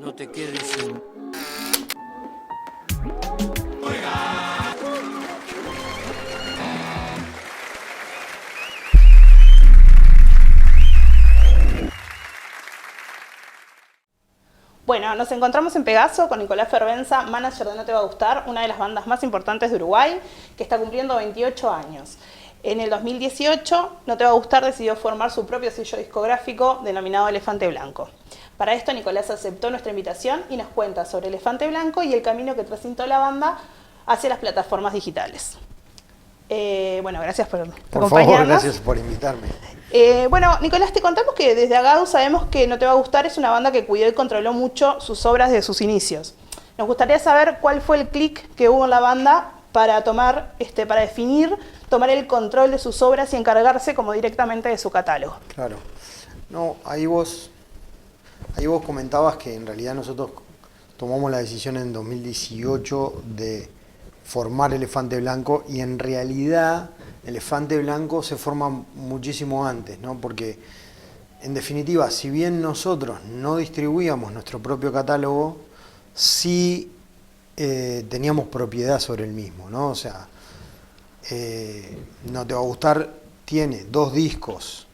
No te quedes sin... Bueno, nos encontramos en Pegaso con Nicolás Fervenza, manager de No Te Va a Gustar, una de las bandas más importantes de Uruguay, que está cumpliendo 28 años. En el 2018, No Te Va a Gustar decidió formar su propio sello discográfico denominado Elefante Blanco. Para esto, Nicolás aceptó nuestra invitación y nos cuenta sobre Elefante Blanco y el camino que transitó la banda hacia las plataformas digitales. Bueno, gracias por acompañarnos. Por favor, gracias por invitarme. Bueno, Nicolás, te contamos que desde Agadu sabemos que No Te Va a Gustar es una banda que cuidó y controló mucho sus obras desde sus inicios. Nos gustaría saber cuál fue el clic que hubo en la banda para tomar, para definir, tomar el control de sus obras y encargarse como directamente de su catálogo. Claro. No, ahí vos comentabas que en realidad nosotros tomamos la decisión en 2018 de formar Elefante Blanco, y en realidad Elefante Blanco se forma muchísimo antes, ¿no? Porque en definitiva, si bien nosotros no distribuíamos nuestro propio catálogo, sí teníamos propiedad sobre el mismo, ¿no? O sea, No Te Va a Gustar tiene 2 discos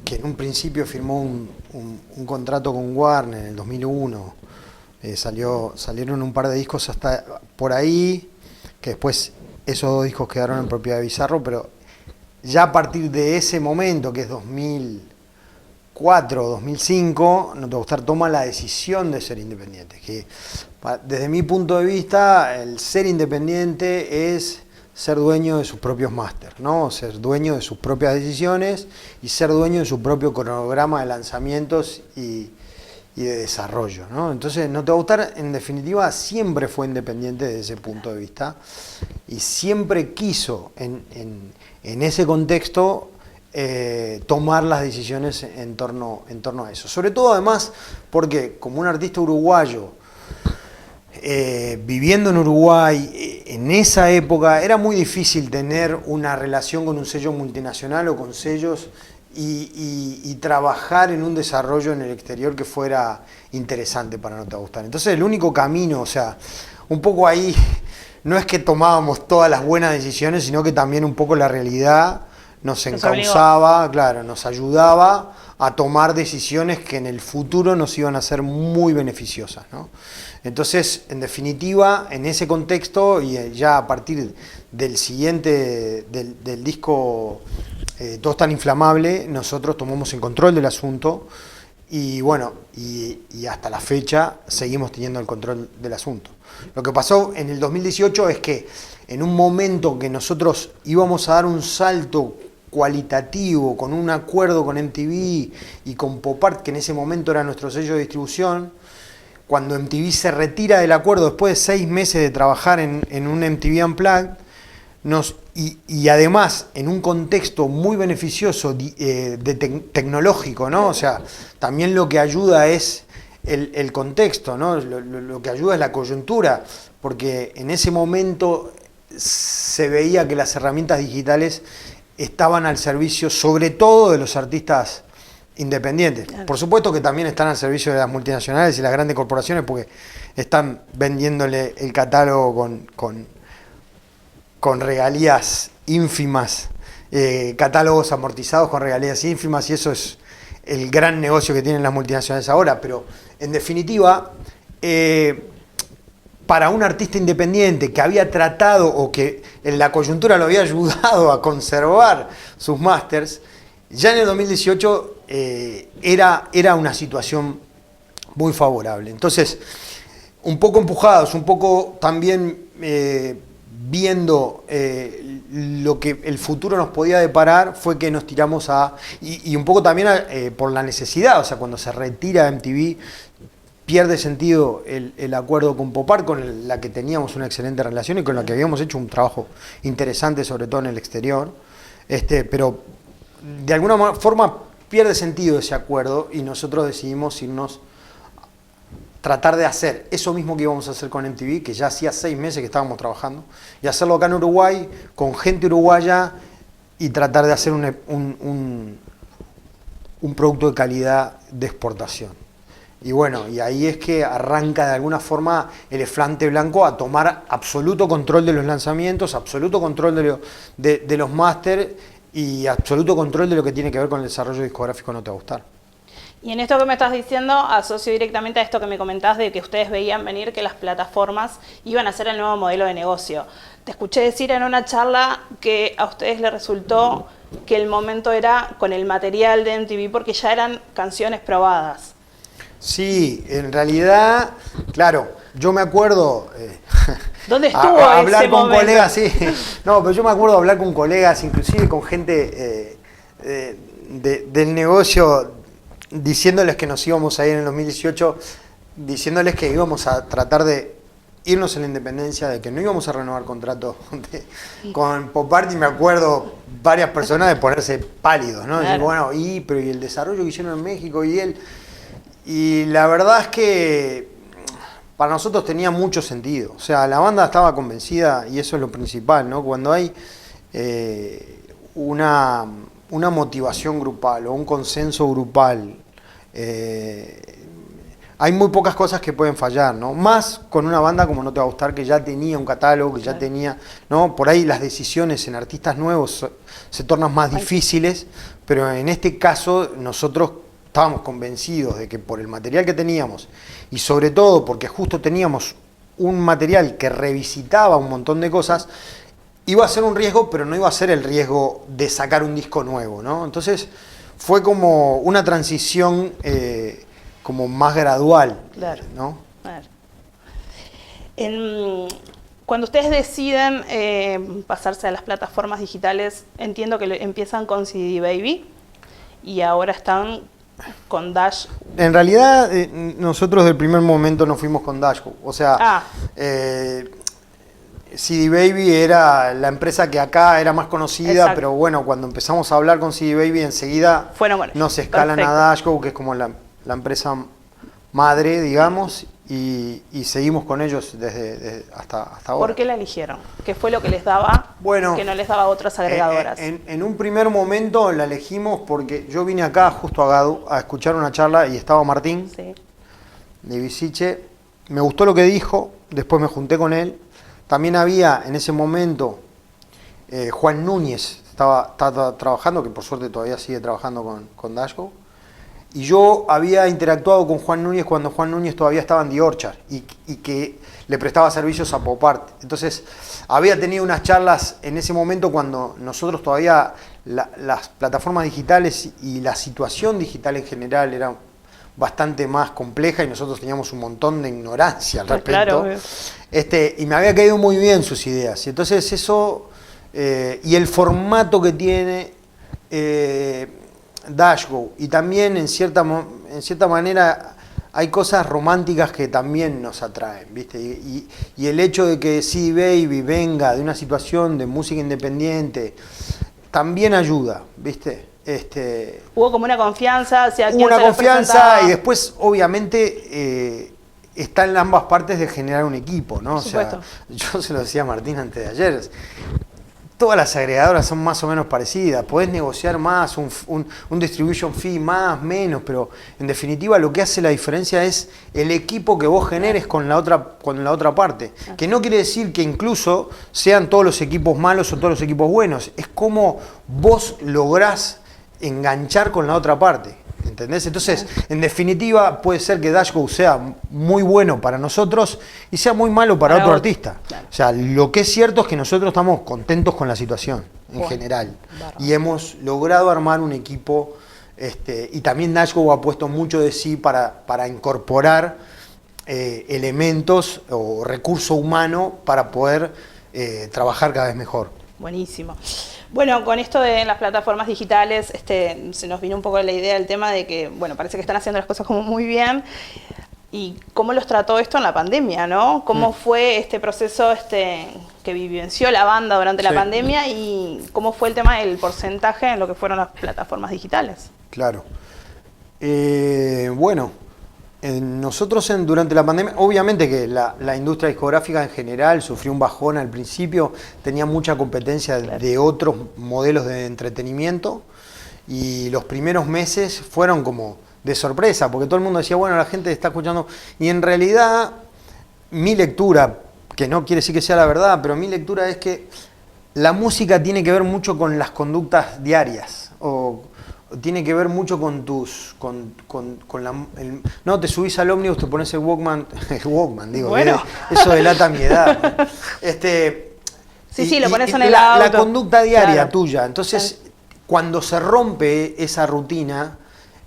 que en un principio firmó un contrato con Warner en el 2001. Salieron un par de discos hasta por ahí, que después esos 2 discos quedaron en propiedad de Bizarro, pero ya a partir de ese momento, que es 2004 o 2005, No Te Va a Gustar toma la decisión de ser independiente. Que desde mi punto de vista, el ser independiente es ser dueño de sus propios másters, ¿no? Ser dueño de sus propias decisiones y ser dueño de su propio cronograma de lanzamientos y de desarrollo, ¿no? Entonces, No Te Va a Gustar, en definitiva, siempre fue independiente desde ese punto de vista y siempre quiso, en ese contexto, tomar las decisiones en torno a eso. Sobre todo, además, porque como un artista uruguayo, viviendo en Uruguay, en esa época, era muy difícil tener una relación con un sello multinacional o con sellos y trabajar en un desarrollo en el exterior que fuera interesante para No Te Va a Gustar. Entonces el único camino, o sea, un poco ahí, no es que tomábamos todas las buenas decisiones, sino que también un poco la realidad nos encauzaba, claro, nos ayudaba a tomar decisiones que en el futuro nos iban a ser muy beneficiosas, ¿no? Entonces, en definitiva, en ese contexto, y ya a partir del siguiente, del disco Todo es tan inflamable, nosotros tomamos el control del asunto y bueno, y hasta la fecha seguimos teniendo el control del asunto. Lo que pasó en el 2018 es que en un momento que nosotros íbamos a dar un salto cualitativo con un acuerdo con MTV y con Pop Art, que en ese momento era nuestro sello de distribución, cuando MTV se retira del acuerdo después de 6 meses de trabajar en un MTV Unplugged, y además en un contexto muy beneficioso tecnológico, ¿no? O sea, también lo que ayuda es el contexto, ¿no? Lo que ayuda es la coyuntura, porque en ese momento se veía que las herramientas digitales estaban al servicio sobre todo de los artistas independientes. Claro. Por supuesto que también están al servicio de las multinacionales y las grandes corporaciones, porque están vendiéndole el catálogo con regalías ínfimas, catálogos amortizados con regalías ínfimas, y eso es el gran negocio que tienen las multinacionales ahora. Pero en definitiva, para un artista independiente que había tratado o que en la coyuntura lo había ayudado a conservar sus másters, ya en el 2018 era una situación muy favorable. Entonces, un poco empujados, un poco también viendo lo que el futuro nos podía deparar, fue que nos tiramos y un poco también por la necesidad. O sea, cuando se retira MTV, pierde sentido el acuerdo con Pop Art, con la que teníamos una excelente relación y con la que habíamos hecho un trabajo interesante, sobre todo en el exterior, pero de alguna forma pierde sentido ese acuerdo y nosotros decidimos tratar de hacer eso mismo que íbamos a hacer con MTV, que ya hacía 6 meses que estábamos trabajando, y hacerlo acá en Uruguay, con gente uruguaya, y tratar de hacer un producto de calidad de exportación. Y bueno, y ahí es que arranca de alguna forma Elefante Blanco a tomar absoluto control de los lanzamientos, absoluto control de los máster y absoluto control de lo que tiene que ver con el desarrollo discográfico No Te Va a Gustar. Y en esto que me estás diciendo, asocio directamente a esto que me comentás de que ustedes veían venir que las plataformas iban a ser el nuevo modelo de negocio. Te escuché decir en una charla que a ustedes les resultó que el momento era con el material de MTV porque ya eran canciones probadas. Sí, en realidad, claro, yo me acuerdo ¿Dónde estuvo hablar ese con momento? colegas, sí, no, pero yo me acuerdo hablar con colegas, inclusive con gente del negocio, diciéndoles que nos íbamos a ir en el 2018, diciéndoles que íbamos a tratar de irnos en la independencia, de que no íbamos a renovar contrato con Pop Art, y me acuerdo varias personas de ponerse pálidos, ¿no? Claro. Decir, bueno, pero y el desarrollo que hicieron en México y la verdad es que para nosotros tenía mucho sentido. O sea, la banda estaba convencida y eso es lo principal, ¿no? Cuando hay una motivación grupal o un consenso grupal, hay muy pocas cosas que pueden fallar, ¿no? Más con una banda como No Te Va a Gustar, que ya tenía un catálogo, que ya tenía, ¿no? Por ahí las decisiones en artistas nuevos se tornan más difíciles, pero en este caso nosotros estábamos convencidos de que por el material que teníamos y sobre todo porque justo teníamos un material que revisitaba un montón de cosas, iba a ser un riesgo, pero no iba a ser el riesgo de sacar un disco nuevo, ¿no? Entonces fue como una transición como más gradual, Claro, ¿no? claro. Cuando ustedes deciden pasarse a las plataformas digitales, entiendo que empiezan con CD Baby y ahora están con Dash. En realidad, nosotros del primer momento nos fuimos con Dashco. O sea, CD Baby era la empresa que acá era más conocida, exacto, pero bueno, cuando empezamos a hablar con CD Baby, enseguida nos escalan a Dashco, que es como la empresa madre, digamos, y seguimos con ellos desde hasta ahora. ¿Por qué la eligieron? ¿Qué fue lo que les daba que no les daba otras agregadoras? En un primer momento la elegimos porque yo vine acá justo a Gadu a escuchar una charla y estaba Martín de Biciche. Me gustó lo que dijo, después me junté con él. También había en ese momento Juan Núñez, estaba trabajando, que por suerte todavía sigue trabajando con Dashco. Y yo había interactuado con Juan Núñez cuando Juan Núñez todavía estaba en The Orchard y que le prestaba servicios a Pop Art. Entonces, había tenido unas charlas en ese momento cuando nosotros todavía las plataformas digitales y la situación digital en general era bastante más compleja y nosotros teníamos un montón de ignorancia al respecto. Claro. Y me había caído muy bien sus ideas. Y entonces eso, y el formato que tiene Dashco, y también en cierta manera hay cosas románticas que también nos atraen, ¿viste? Y el hecho de que CD Baby venga de una situación de música independiente también ayuda, ¿viste? Hubo como una confianza hacia quien una se confianza y después obviamente está en ambas partes de generar un equipo, ¿no? O sea, yo se lo decía a Martín antes de ayer. Todas las agregadoras son más o menos parecidas, podés negociar más, un distribution fee más, menos, pero en definitiva lo que hace la diferencia es el equipo que vos generes con la otra parte. Que no quiere decir que incluso sean todos los equipos malos o todos los equipos buenos, es como vos lográs enganchar con la otra parte. ¿Entendés? Entonces, en definitiva, puede ser que Dashco sea muy bueno para nosotros y sea muy malo para otro artista. Claro. O sea, lo que es cierto es que nosotros estamos contentos con la situación en general. Y hemos logrado armar un equipo, y también Dashco ha puesto mucho de sí para incorporar elementos o recurso humano para poder trabajar cada vez mejor. Buenísimo. Bueno, con esto de las plataformas digitales, se nos vino un poco la idea del tema de que, bueno, parece que están haciendo las cosas como muy bien. ¿Y cómo los trató esto en la pandemia, no? ¿Cómo fue este proceso que vivenció la banda durante la pandemia y cómo fue el tema del porcentaje en lo que fueron las plataformas digitales? Claro. Bueno, nosotros durante la pandemia, obviamente que la industria discográfica en general sufrió un bajón al principio, tenía mucha competencia de otros modelos de entretenimiento y los primeros meses fueron como de sorpresa, porque todo el mundo decía, bueno, la gente está escuchando, y en realidad mi lectura, que no quiere decir que sea la verdad, pero mi lectura es que la música tiene que ver mucho con las conductas diarias, o tiene que ver mucho con tus, no, te subís al ómnibus, te pones el Walkman, digo, bueno. eso delata mi edad, ¿no? Sí, lo pones en el auto. La conducta diaria, claro, tuya, entonces cuando se rompe esa rutina,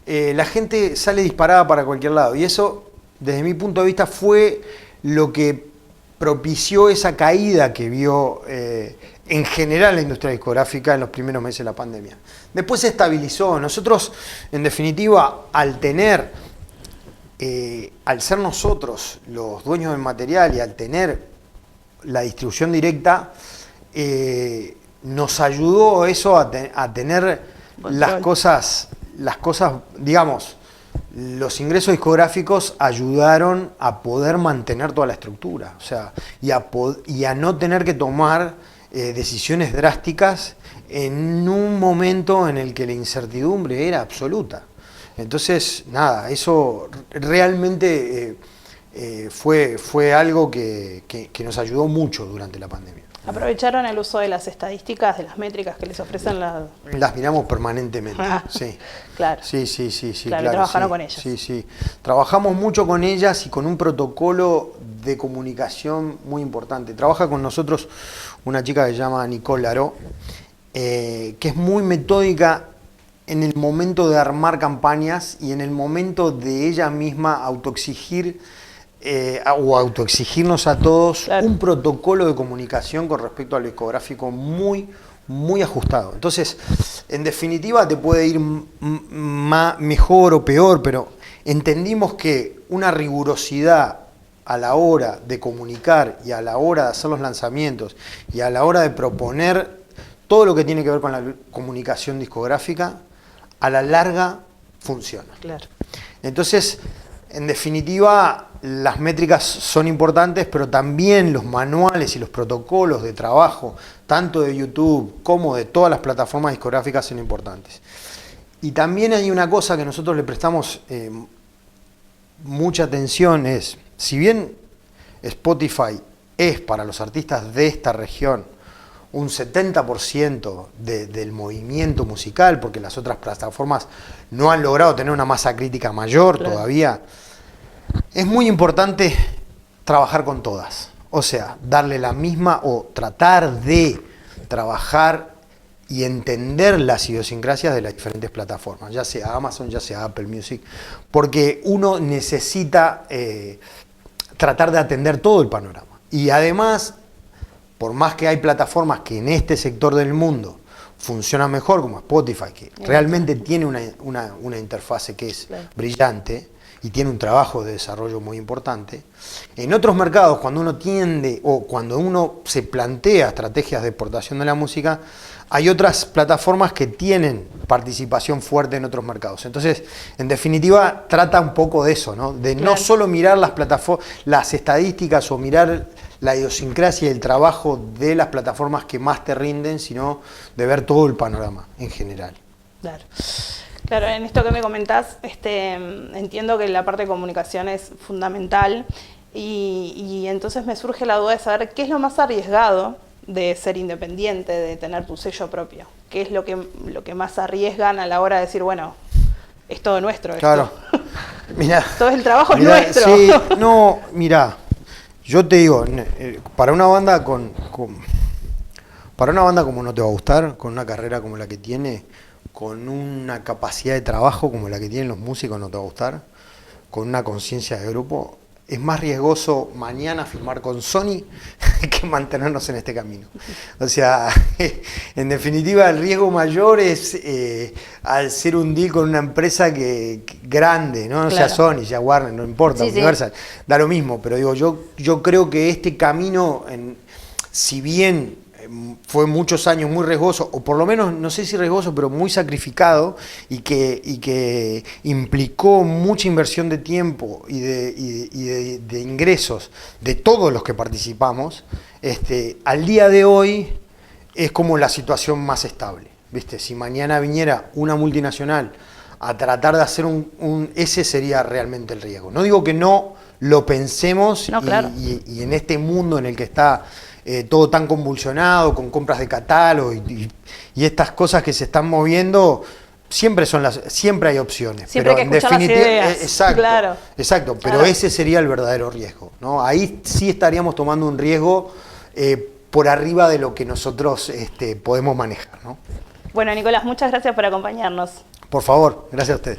la gente sale disparada para cualquier lado, y eso, desde mi punto de vista, fue lo que propició esa caída que vio en general la industria discográfica en los primeros meses de la pandemia. Después se estabilizó. Nosotros, en definitiva, al ser nosotros los dueños del material y al tener la distribución directa, nos ayudó eso a tener las cosas, digamos, los ingresos discográficos ayudaron a poder mantener toda la estructura, o sea, y a no tener que tomar decisiones drásticas en un momento en el que la incertidumbre era absoluta. Entonces, nada, eso realmente fue algo que nos ayudó mucho durante la pandemia. ¿Aprovecharon el uso de las estadísticas, de las métricas que les ofrecen las...? Las miramos permanentemente, sí. Claro. Sí, claro, trabajaron con ellas. Sí. Trabajamos mucho con ellas y con un protocolo de comunicación muy importante. Trabaja con nosotros una chica que se llama Nicole Laró, que es muy metódica en el momento de armar campañas y en el momento de ella misma autoexigir o autoexigirnos a todos un protocolo de comunicación con respecto al discográfico muy ajustado. Entonces, en definitiva, te puede ir mejor o peor, pero entendimos que una rigurosidad a la hora de comunicar y a la hora de hacer los lanzamientos y a la hora de proponer todo lo que tiene que ver con la comunicación discográfica, a la larga funciona. Claro. Entonces, en definitiva, las métricas son importantes, pero también los manuales y los protocolos de trabajo, tanto de YouTube como de todas las plataformas discográficas, son importantes. Y también hay una cosa que nosotros le prestamos mucha atención, es, si bien Spotify es para los artistas de esta región un 70% del movimiento musical, porque las otras plataformas no han logrado tener una masa crítica mayor todavía, es muy importante trabajar con todas. O sea, darle la misma o tratar de trabajar y entender las idiosincrasias de las diferentes plataformas, ya sea Amazon, ya sea Apple Music, porque uno necesita tratar de atender todo el panorama. Y además, por más que hay plataformas que en este sector del mundo funcionan mejor, como Spotify, que realmente tiene una interfase que es brillante y tiene un trabajo de desarrollo muy importante, en otros mercados, cuando uno tiende o cuando uno se plantea estrategias de exportación de la música, hay otras plataformas que tienen participación fuerte en otros mercados. Entonces, en definitiva, trata un poco de eso, ¿no? De no solo mirar las estadísticas o mirar la idiosincrasia y el trabajo de las plataformas que más te rinden, sino de ver todo el panorama en general. Claro, en esto que me comentás, entiendo que la parte de comunicación es fundamental y entonces me surge la duda de saber qué es lo más arriesgado de ser independiente, de tener tu sello propio. ¿Qué es lo que más arriesgan a la hora de decir, bueno, es todo nuestro? Claro. Mirá, todo el trabajo es nuestro. Sí, no, mirá, yo te digo, para una banda para una banda como No Te Va a Gustar, con una carrera como la que tiene, con una capacidad de trabajo como la que tienen los músicos No Te Va a Gustar, con una conciencia de grupo, es más riesgoso mañana firmar con Sony que mantenernos en este camino. O sea, en definitiva, el riesgo mayor es al ser un deal con una empresa grande, ¿no? Sea Sony, sea Warner, no importa, Universal, da lo mismo. Pero digo, yo creo que este camino, si bien fue muchos años muy riesgoso, o por lo menos, no sé si riesgoso, pero muy sacrificado, y que implicó mucha inversión de tiempo y de ingresos de todos los que participamos, al día de hoy es como la situación más estable, ¿viste? Si mañana viniera una multinacional a tratar de hacer ese sería realmente el riesgo. No digo que no lo pensemos, No, claro. y en este mundo en el que está todo tan convulsionado, con compras de catálogo y estas cosas que se están moviendo, siempre hay opciones. Siempre pero hay que escuchar las ideas. Exacto, Claro. exacto, pero Claro. ese sería el verdadero riesgo, ¿no? Ahí sí estaríamos tomando un riesgo por arriba de lo que nosotros podemos manejar, ¿no? Bueno, Nicolás, muchas gracias por acompañarnos. Por favor, gracias a ustedes.